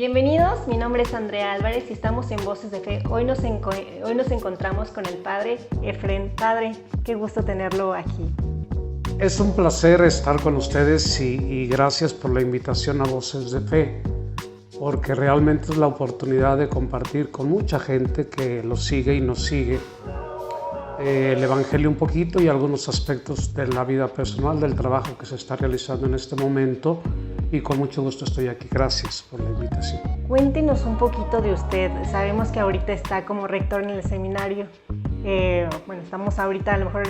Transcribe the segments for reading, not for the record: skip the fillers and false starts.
Bienvenidos, mi nombre es Andrea Álvarez y estamos en Voces de Fe. Hoy nos encontramos con el Padre Efrén. Padre, qué gusto tenerlo aquí. Es un placer estar con ustedes y gracias por la invitación a Voces de Fe, porque realmente es la oportunidad de compartir con mucha gente que lo sigue y nos sigue el Evangelio un poquito y algunos aspectos de la vida personal, del trabajo que se está realizando en este momento, y con mucho gusto estoy aquí. Gracias por la invitación. Cuéntenos un poquito de usted. Sabemos que ahorita está como rector en el seminario. Estamos ahorita, a lo mejor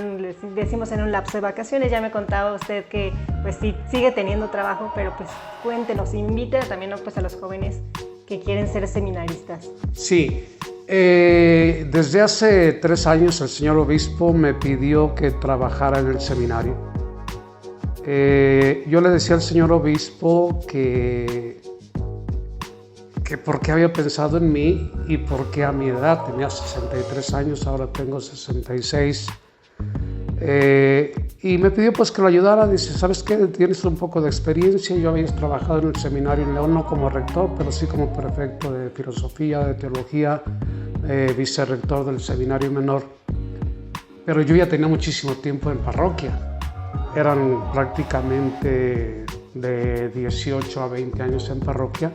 decimos en un lapso de vacaciones. Ya me contaba usted que pues sí, sigue teniendo trabajo, pero pues cuéntenos, invite también pues, a los jóvenes que quieren ser seminaristas. Sí, desde hace 3 años el señor obispo me pidió que trabajara en el seminario. Yo le decía al señor obispo que por qué había pensado en mí y por qué a mi edad, tenía 63 años, ahora tengo 66, y me pidió pues que lo ayudara. Dice, ¿sabes qué? Tienes un poco de experiencia. Yo había trabajado en el seminario en León, no como rector, pero sí como prefecto de filosofía, de teología, vicerrector del seminario menor, pero yo ya tenía muchísimo tiempo en parroquia. Eran prácticamente de 18 a 20 años en parroquia,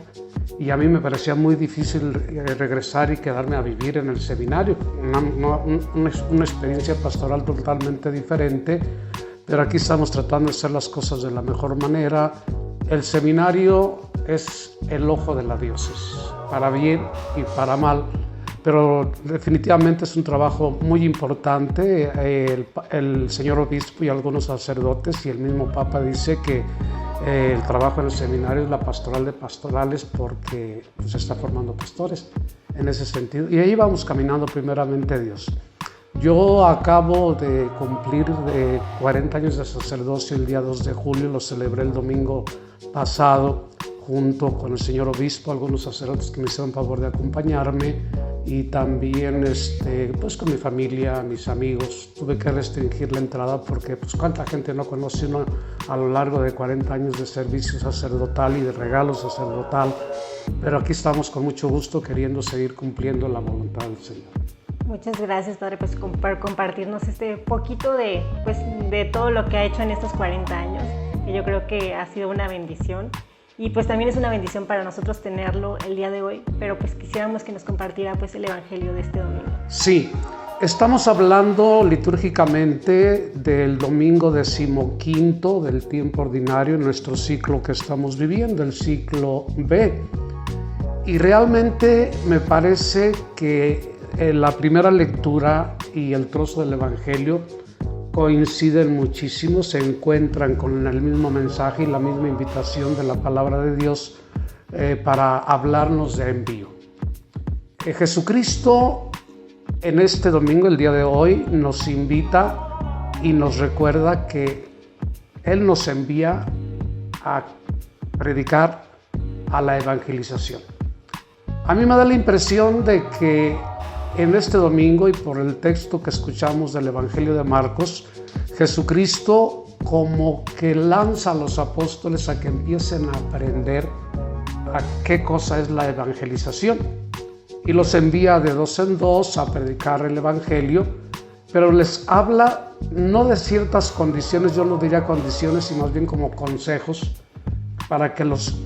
y a mí me parecía muy difícil regresar y quedarme a vivir en el seminario. Una experiencia pastoral totalmente diferente, pero aquí estamos tratando de hacer las cosas de la mejor manera. El seminario es el ojo de la diócesis, para bien y para mal, pero definitivamente es un trabajo muy importante. El señor obispo y algunos sacerdotes y el mismo Papa dice que el trabajo en el seminario es la pastoral de pastorales, porque se está formando pastores en ese sentido. Y ahí vamos caminando, primeramente Dios. Yo acabo de cumplir 40 años de sacerdocio el día 2 de julio, lo celebré el domingo pasado junto con el señor obispo, algunos sacerdotes que me hicieron favor de acompañarme, y también pues con mi familia, mis amigos. Tuve que restringir la entrada porque pues cuánta gente no conoce uno a lo largo de 40 años de servicio sacerdotal y de regalo sacerdotal, pero aquí estamos con mucho gusto queriendo seguir cumpliendo la voluntad del Señor. Muchas gracias, Padre, pues por compartirnos poquito de todo lo que ha hecho en estos 40 años, que yo creo que ha sido una bendición. Y pues también es una bendición para nosotros tenerlo el día de hoy, pero pues quisiéramos que nos compartiera pues el Evangelio de este domingo. Sí, estamos hablando litúrgicamente del domingo 15 del tiempo ordinario en nuestro ciclo que estamos viviendo, el ciclo B. Y realmente me parece que la primera lectura y el trozo del Evangelio coinciden muchísimo, se encuentran con el mismo mensaje y la misma invitación de la palabra de Dios para hablarnos de envío. Jesucristo en este domingo, el día de hoy, nos invita y nos recuerda que Él nos envía a predicar, a la evangelización. A mí me da la impresión de que en este domingo, y por el texto que escuchamos del Evangelio de Marcos, Jesucristo como que lanza a los apóstoles a que empiecen a aprender a qué cosa es la evangelización, y los envía de 2 en 2 a predicar el Evangelio, pero les habla no de ciertas condiciones, yo no diría condiciones, sino más bien como consejos para que los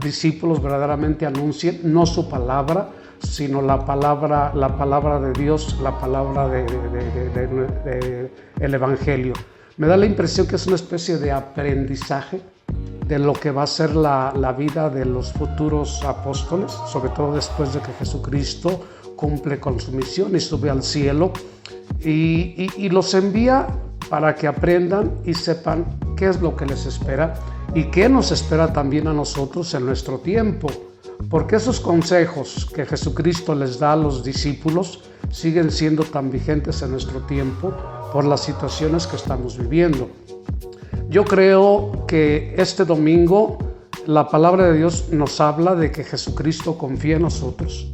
discípulos verdaderamente anuncien no su palabra, sino la palabra de Dios, la palabra del Evangelio. Me da la impresión que es una especie de aprendizaje de lo que va a ser la vida de los futuros apóstoles, sobre todo después de que Jesucristo cumple con su misión y sube al cielo, y los envía para que aprendan y sepan qué es lo que les espera y qué nos espera también a nosotros en nuestro tiempo. Porque esos consejos que Jesucristo les da a los discípulos siguen siendo tan vigentes en nuestro tiempo por las situaciones que estamos viviendo. Yo creo que este domingo la palabra de Dios nos habla de que Jesucristo confía en nosotros,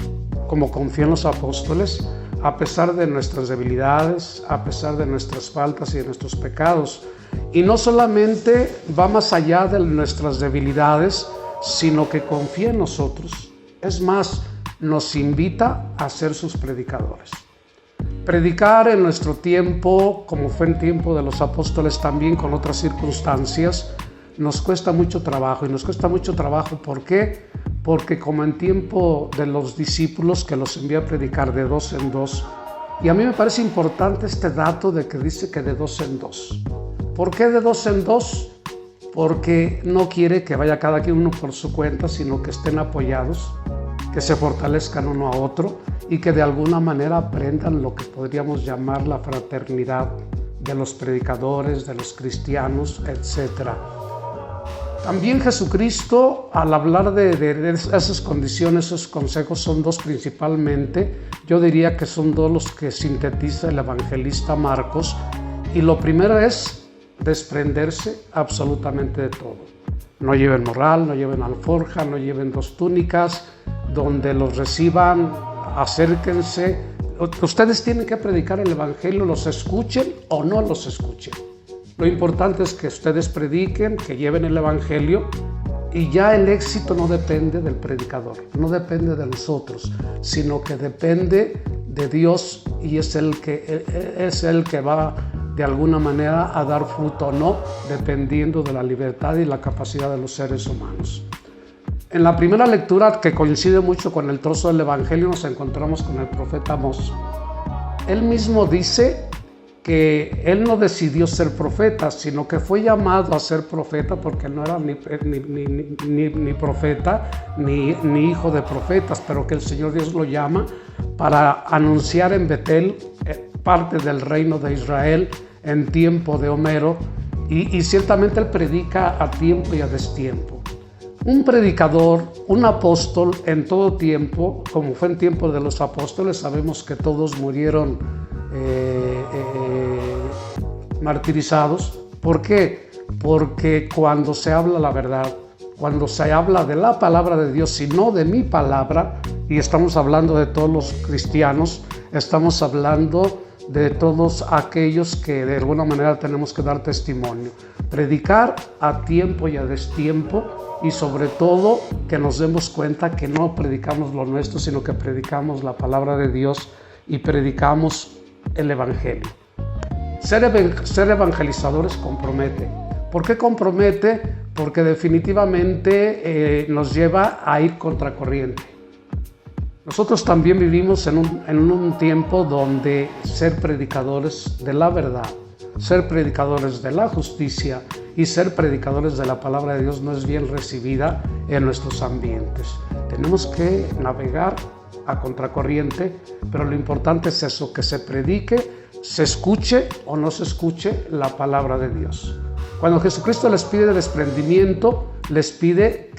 como confía en los apóstoles, a pesar de nuestras debilidades, a pesar de nuestras faltas y de nuestros pecados. Y no solamente va más allá de nuestras debilidades, sino que confía en nosotros Es más, nos invita a ser sus predicadores. Predicar en nuestro tiempo, como fue en tiempo de los apóstoles también con otras circunstancias, nos cuesta mucho trabajo. Y nos cuesta mucho trabajo, ¿por qué? Porque como en tiempo de los discípulos que los envía a predicar de 2 en 2, y a mí me parece importante este dato de que dice que de 2 en 2. ¿Por qué de 2 en 2? Porque no quiere que vaya cada quien uno por su cuenta, sino que estén apoyados, que se fortalezcan uno a otro y que de alguna manera aprendan lo que podríamos llamar la fraternidad de los predicadores, de los cristianos, etc. También Jesucristo, al hablar de esas condiciones, esos consejos, son 2 principalmente. Yo diría que son 2 los que sintetiza el evangelista Marcos. Y lo primero es desprenderse absolutamente de todo. No lleven morral, no lleven alforja, no lleven 2 túnicas, donde los reciban, acérquense. Ustedes tienen que predicar el evangelio, los escuchen o no los escuchen. Lo importante es que ustedes prediquen, que lleven el evangelio, y ya el éxito no depende del predicador, no depende de nosotros, sino que depende de Dios, y es el que va de alguna manera a dar fruto o no, dependiendo de la libertad y la capacidad de los seres humanos. En la primera lectura, que coincide mucho con el trozo del evangelio, nos encontramos con el profeta Amós. Él mismo dice que él no decidió ser profeta, sino que fue llamado a ser profeta porque no era ni profeta ni hijo de profetas, pero que el Señor Dios lo llama para anunciar en Betel, parte del reino de Israel, en tiempo de Homero, y ciertamente él predica a tiempo y a destiempo. Un predicador, un apóstol en todo tiempo, como fue en tiempo de los apóstoles, sabemos que todos murieron martirizados. ¿Por qué? Porque cuando se habla la verdad, cuando se habla de la palabra de Dios y no de mi palabra, y estamos hablando de todos los cristianos, estamos hablando de todos aquellos que de alguna manera tenemos que dar testimonio. Predicar a tiempo y a destiempo, y sobre todo que nos demos cuenta que no predicamos lo nuestro, sino que predicamos la palabra de Dios y predicamos el evangelio. Ser evangelizadores compromete. ¿Por qué compromete? Porque definitivamente nos lleva a ir contracorriente. Nosotros también vivimos en un tiempo donde ser predicadores de la verdad, ser predicadores de la justicia y ser predicadores de la palabra de Dios no es bien recibida en nuestros ambientes. Tenemos que navegar a contracorriente, pero lo importante es eso, que se predique, se escuche o no se escuche la palabra de Dios. Cuando Jesucristo les pide desprendimiento, les pide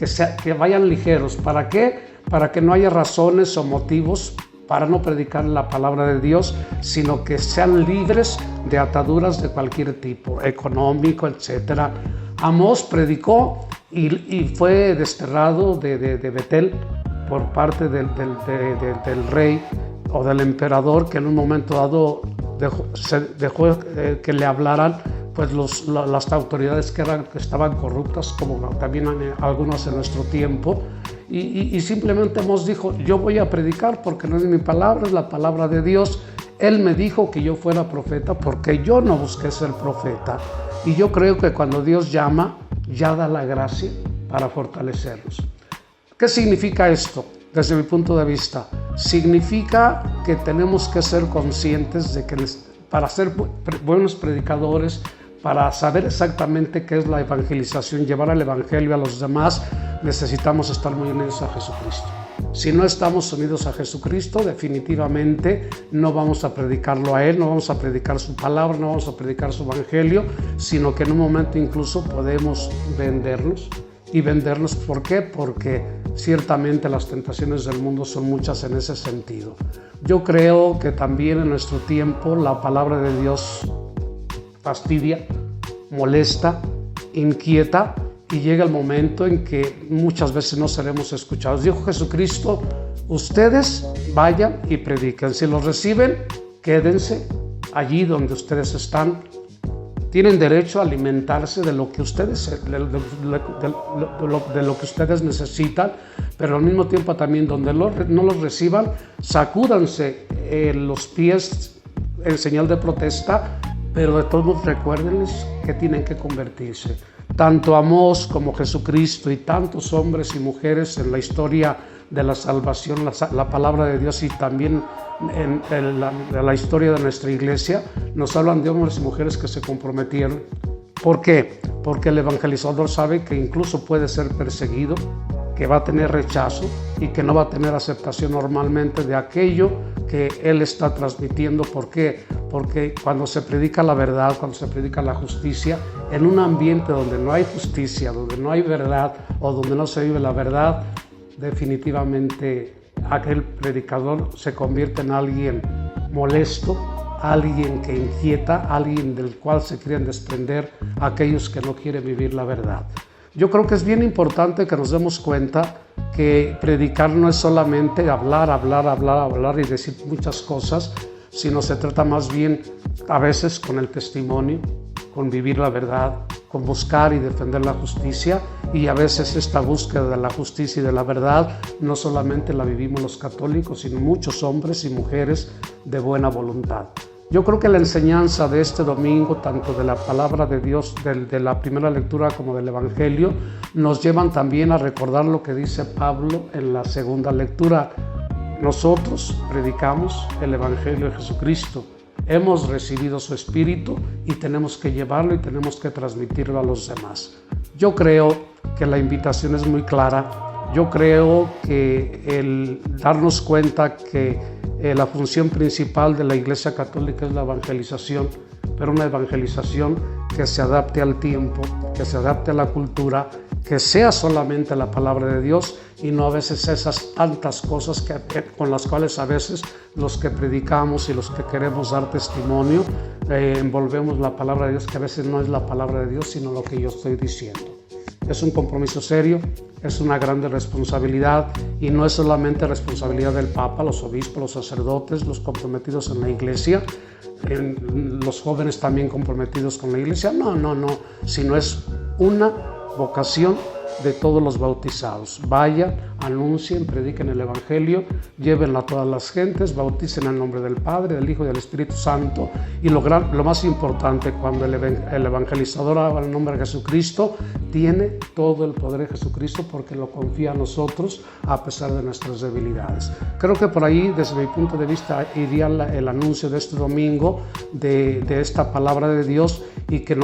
que vayan ligeros. ¿Para qué? Para que no haya razones o motivos para no predicar la palabra de Dios, sino que sean libres de ataduras de cualquier tipo, económico, etc. Amós predicó y fue desterrado de Betel por parte del rey o del emperador, que en un momento dado dejó que le hablaran pues las autoridades que estaban corruptas, como también algunas en nuestro tiempo, y simplemente Amós dijo: yo voy a predicar porque no es mi palabra, es la palabra de Dios. Él me dijo que yo fuera profeta porque yo no busqué ser profeta, y yo creo que cuando Dios llama, ya da la gracia para fortalecerlos. ¿Qué significa esto? Desde mi punto de vista, significa que tenemos que ser conscientes de que para ser buenos predicadores, para saber exactamente qué es la evangelización, llevar el evangelio a los demás, necesitamos estar muy unidos a Jesucristo. Si no estamos unidos a Jesucristo, definitivamente no vamos a predicarlo a Él, no vamos a predicar su palabra, no vamos a predicar su evangelio, sino que en un momento incluso podemos vendernos. ¿Y vendernos por qué? Porque ciertamente las tentaciones del mundo son muchas en ese sentido. Yo creo que también en nuestro tiempo la palabra de Dios fastidia, molesta, inquieta, y llega el momento en que muchas veces no seremos escuchados. Dijo Jesucristo: ustedes vayan y prediquen. Si los reciben, quédense allí donde ustedes están. Tienen derecho a alimentarse de lo que ustedes necesitan, pero al mismo tiempo también donde no los reciban, sacúdanse los pies en señal de protesta, pero de todos modos recuérdenles que tienen que convertirse. Tanto Amós como Jesucristo y tantos hombres y mujeres en la historia de la salvación, la palabra de Dios, y también en la historia de nuestra iglesia, nos hablan de hombres y mujeres que se comprometieron. ¿Por qué? Porque el evangelizador sabe que incluso puede ser perseguido, que va a tener rechazo y que no va a tener aceptación normalmente de aquello que él está transmitiendo. ¿Por qué? Porque cuando se predica la verdad, cuando se predica la justicia, en un ambiente donde no hay justicia, donde no hay verdad o donde no se vive la verdad, definitivamente aquel predicador se convierte en alguien molesto, alguien que inquieta, alguien del cual se quieren desprender aquellos que no quieren vivir la verdad. Yo creo que es bien importante que nos demos cuenta que predicar no es solamente hablar y decir muchas cosas, sino se trata más bien a veces con el testimonio, con vivir la verdad, con buscar y defender la justicia, y a veces esta búsqueda de la justicia y de la verdad no solamente la vivimos los católicos, sino muchos hombres y mujeres de buena voluntad. Yo creo que la enseñanza de este domingo, tanto de la palabra de Dios, de la primera lectura como del Evangelio, nos llevan también a recordar lo que dice Pablo en la segunda lectura. Nosotros predicamos el Evangelio de Jesucristo, hemos recibido su Espíritu y tenemos que llevarlo y tenemos que transmitirlo a los demás. Yo creo que la invitación es muy clara. Yo creo que el darnos cuenta que la función principal de la Iglesia Católica es la evangelización, pero una evangelización que se adapte al tiempo, que se adapte a la cultura, que sea solamente la palabra de Dios y no a veces esas tantas cosas con las cuales a veces los que predicamos y los que queremos dar testimonio envolvemos la palabra de Dios, que a veces no es la palabra de Dios sino lo que yo estoy diciendo. Es un compromiso serio, es una grande responsabilidad y no es solamente responsabilidad del Papa, los obispos, los sacerdotes, los comprometidos en la iglesia, los jóvenes también comprometidos con la iglesia, no, sino es una vocación de todos los bautizados. Vayan, anuncien, prediquen el Evangelio, llévenlo a todas las gentes, bauticen en el nombre del Padre, del Hijo y del Espíritu Santo. Y lo más importante, cuando el evangelizador habla en el nombre de Jesucristo, tiene todo el poder de Jesucristo porque lo confía a nosotros a pesar de nuestras debilidades. Creo que por ahí, desde mi punto de vista, iría el anuncio de este domingo de esta palabra de Dios y que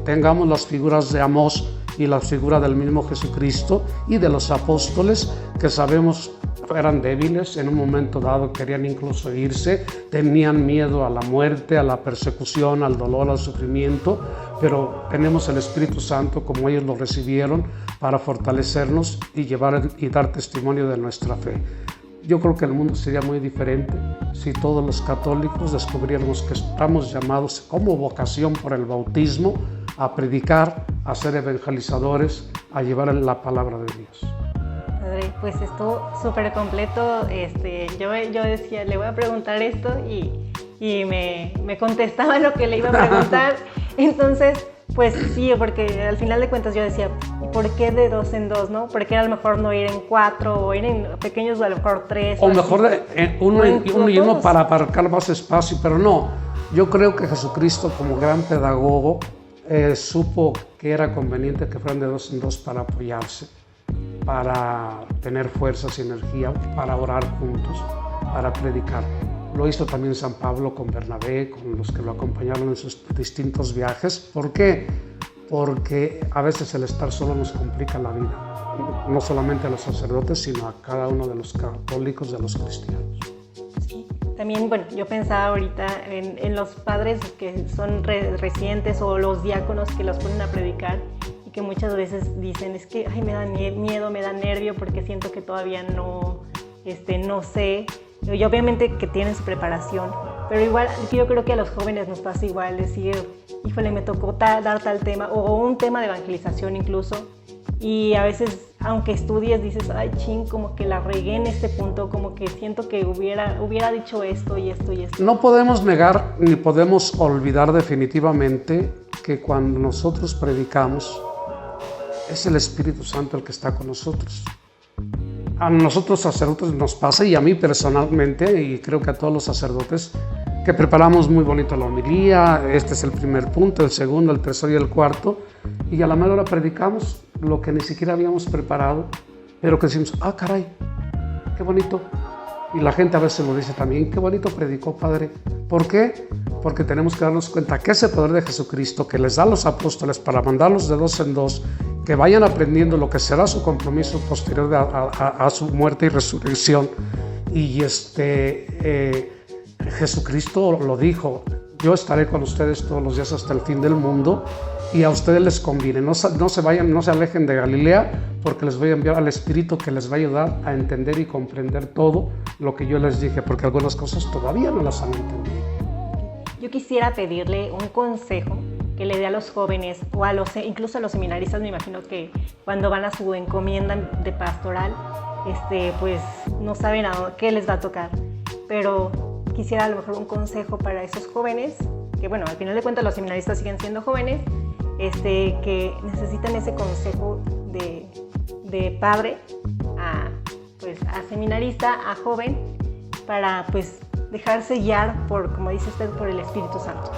tengamos las figuras de Amós y la figura del mismo Jesucristo y de los apóstoles, que sabemos eran débiles, en un momento dado querían incluso irse, tenían miedo a la muerte, a la persecución, al dolor, al sufrimiento, pero tenemos el Espíritu Santo como ellos lo recibieron para fortalecernos y llevar y dar testimonio de nuestra fe. Yo creo que el mundo sería muy diferente si todos los católicos descubriéramos que estamos llamados como vocación por el bautismo a predicar, a ser evangelizadores, a llevar la palabra de Dios. Padre, pues estuvo súper completo. Yo decía, le voy a preguntar esto y me contestaba lo que le iba a preguntar. Entonces, pues sí, porque al final de cuentas yo decía, ¿por qué de 2 en 2, no? ¿Por qué a lo mejor no ir en 4 o ir en pequeños o a lo mejor 3? O mejor uno y uno para abarcar más espacio, pero no. Yo creo que Jesucristo, como gran pedagogo, supo que era conveniente que fueran de 2 en 2 para apoyarse, para tener fuerzas y energía, para orar juntos, para predicar. Lo hizo también San Pablo con Bernabé, con los que lo acompañaron en sus distintos viajes. ¿Por qué? Porque a veces el estar solo nos complica la vida, no solamente a los sacerdotes, sino a cada uno de los católicos, de los cristianos. Sí. También, bueno, yo pensaba ahorita en los padres que son recientes o los diáconos que los ponen a predicar y que muchas veces dicen, es que me da miedo, me da nervio porque siento que todavía no sé. Y obviamente que tienen su preparación, pero igual yo creo que a los jóvenes nos pasa igual, decir, híjole, me tocó dar tal tema o un tema de evangelización incluso, y a veces, aunque estudies, dices, ay, como que la regué en este punto, como que siento que hubiera dicho esto y esto y esto. No podemos negar ni podemos olvidar definitivamente que cuando nosotros predicamos, es el Espíritu Santo el que está con nosotros. a nosotros sacerdotes nos pasa, y a mí personalmente, y creo que a todos los sacerdotes, que preparamos muy bonito la homilía. Este es el primer punto, el segundo, el tercero y el cuarto, y a la mera hora predicamos lo que ni siquiera habíamos preparado, pero que decimos, caray, qué bonito. Y la gente a veces lo dice también, qué bonito predicó, padre. ¿Por qué? Porque tenemos que darnos cuenta que ese poder de Jesucristo que les da a los apóstoles para mandarlos de dos en dos, que vayan aprendiendo lo que será su compromiso posterior a su muerte y resurrección. Y Jesucristo lo dijo, yo estaré con ustedes todos los días hasta el fin del mundo, y a ustedes les conviene, no se alejen de Galilea, porque les voy a enviar al Espíritu que les va a ayudar a entender y comprender todo lo que yo les dije, porque algunas cosas todavía no las han entendido. Yo quisiera pedirle un consejo que le dé a los jóvenes o incluso a los seminaristas. Me imagino que cuando van a su encomienda de pastoral, pues no saben qué les va a tocar, pero quisiera a lo mejor un consejo para esos jóvenes, que bueno, al final de cuentas los seminaristas siguen siendo jóvenes, que necesitan ese consejo de padre a seminarista, a joven, para pues dejarse guiar por, como dice usted, por el Espíritu Santo.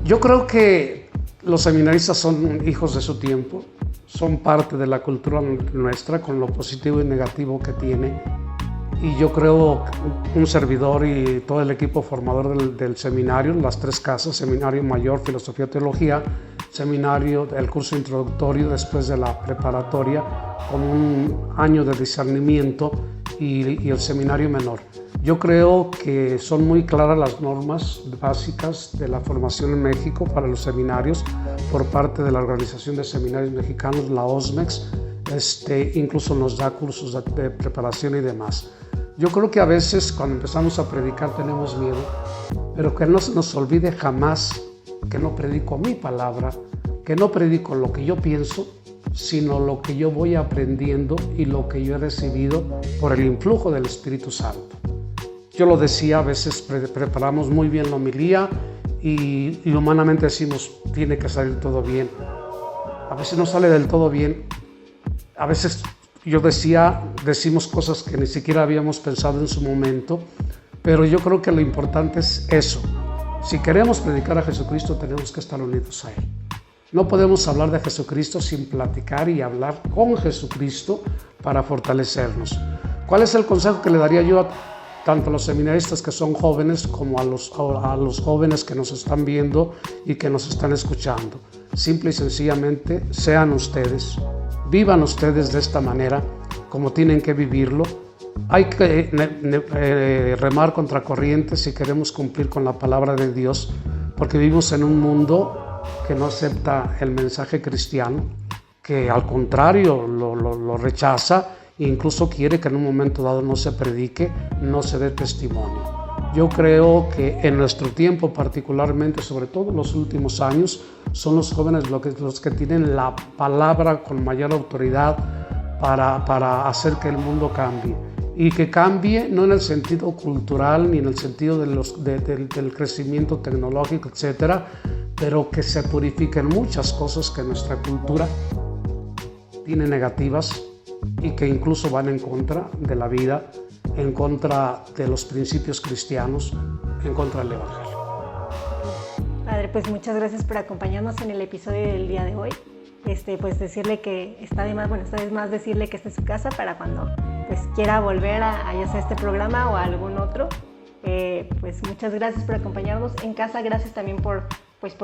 Yo creo que los seminaristas son hijos de su tiempo, son parte de la cultura nuestra, con lo positivo y negativo que tiene. Y yo creo que un servidor y todo el equipo formador del seminario, las tres casas, seminario mayor, filosofía, teología, seminario, el curso introductorio después de la preparatoria, con un año de discernimiento, y el seminario menor. Yo creo que son muy claras las normas básicas de la formación en México para los seminarios por parte de la Organización de Seminarios Mexicanos, la OSMEX, incluso nos da cursos de preparación y demás. Yo creo que a veces cuando empezamos a predicar tenemos miedo, pero que no se nos olvide jamás que no predico mi palabra, que no predico lo que yo pienso, sino lo que yo voy aprendiendo y lo que yo he recibido por el influjo del Espíritu Santo. Yo lo decía, a veces preparamos muy bien la homilía y humanamente decimos, tiene que salir todo bien. A veces no sale del todo bien. A veces decimos cosas que ni siquiera habíamos pensado en su momento, pero yo creo que lo importante es eso. Si queremos predicar a Jesucristo, tenemos que estar unidos a Él. No podemos hablar de Jesucristo sin platicar y hablar con Jesucristo para fortalecernos. ¿Cuál es el consejo que le daría yo tanto a los seminaristas que son jóvenes como a los jóvenes que nos están viendo y que nos están escuchando? Simple y sencillamente, sean ustedes, vivan ustedes de esta manera, como tienen que vivirlo. Hay que remar contra corriente si queremos cumplir con la palabra de Dios, porque vivimos en un mundo que no acepta el mensaje cristiano, que al contrario lo rechaza e incluso quiere que en un momento dado no se predique, no se dé testimonio. Yo creo que en nuestro tiempo particularmente, sobre todo en los últimos años, son los jóvenes los que tienen la palabra con mayor autoridad para hacer que el mundo cambie. Y que cambie no en el sentido cultural ni en el sentido del crecimiento tecnológico, etcétera, pero que se purifiquen muchas cosas que nuestra cultura tiene negativas y que incluso van en contra de la vida, en contra de los principios cristianos, en contra del Evangelio. Padre, pues muchas gracias por acompañarnos en el episodio del día de hoy. Pues decirle que está de más decirle que esta es su casa para cuando pues quiera volver a ya sea este programa o a algún otro. Pues muchas gracias por acompañarnos en casa. Gracias también por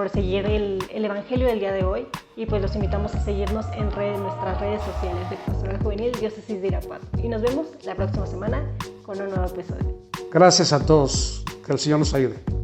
seguir el Evangelio del día de hoy, y pues los invitamos a seguirnos en nuestras redes sociales de Pastoral Juvenil Diócesis de Irapuato, y nos vemos la próxima semana con un nuevo episodio. Gracias a todos, que el Señor nos ayude.